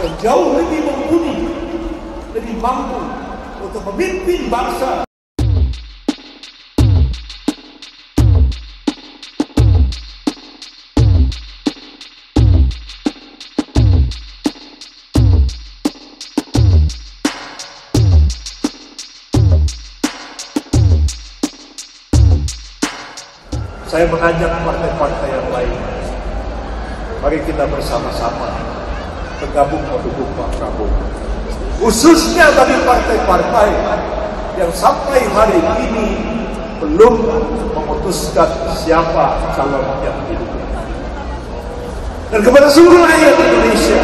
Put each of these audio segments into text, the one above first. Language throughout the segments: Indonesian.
yang jauh lebih mumpuni, lebih mampu untuk memimpin bangsa. Saya mengajak partai-partai yang lain, mari kita bersama-sama bergabung mendukung Pak Prabowo. Khususnya bagi partai-partai yang sampai hari ini belum memutuskan siapa calon yang didukung. Dan kepada seluruh rakyat Indonesia,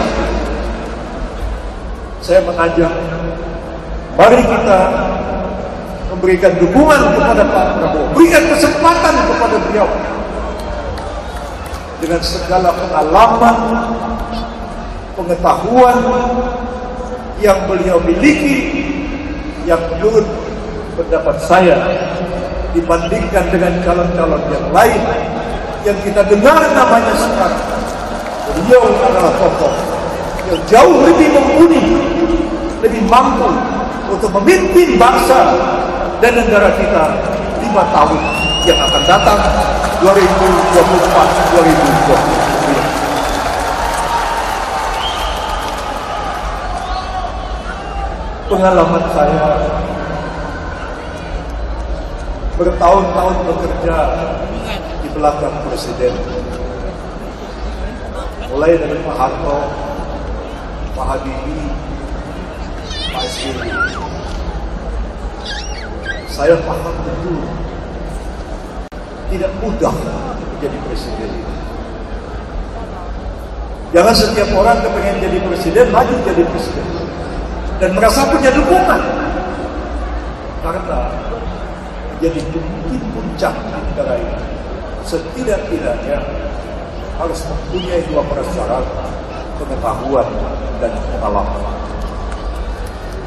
saya mengajak, mari kita memberikan dukungan kepada Pak Prabowo, berikan kesempatan kepada beliau dengan segala pengalaman, pengetahuan yang beliau miliki, yang menurut pendapat saya dibandingkan dengan calon-calon yang lain yang kita dengar namanya sekarang, beliau adalah tokoh yang jauh lebih mumpuni, lebih mampu untuk memimpin bangsa dan negara kita 5 tahun yang akan datang, 2024-2029. Pengalaman saya bertahun-tahun bekerja di belakang Presiden, mulai dari Pak Harto, Pak Habibie, Pak SBY. Saya paham betul tidak mudah menjadi presiden. Jangan setiap orang kepengen jadi presiden maju jadi presiden dan merasa punya dukungan, karena menjadi pemimpin puncak negara ini setidak-tidaknya harus mempunyai 2 persyarat: pengetahuan dan pengalaman.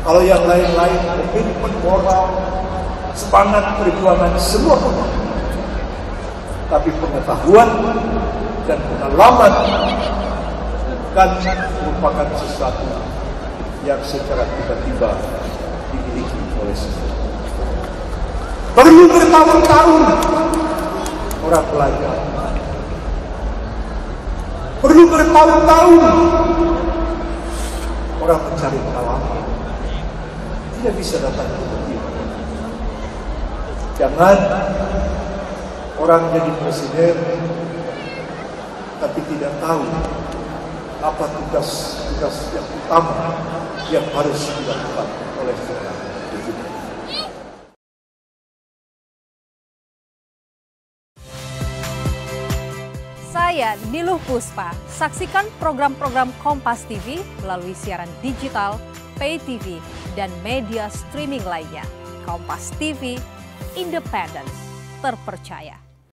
Kalau yang lain-lain komitmen moral, semangat perjuangan semua punya, tapi pengetahuan dan pengalaman bukan merupakan sesuatu yang secara tiba-tiba dimiliki oleh seseorang. Perlu bertahun-tahun orang belajar, perlu bertahun-tahun orang mencari pengalaman. Tidak bisa datang tiba-tiba. Jangan orang jadi presiden tapi tidak tahu apa tugas-tugas yang utama yang harus dilakukan oleh seorang presiden. Saya Niluh Puspa. Saksikan program-program Kompas TV melalui siaran digital, pay TV, dan media streaming lainnya. Kompas TV, independen, terpercaya.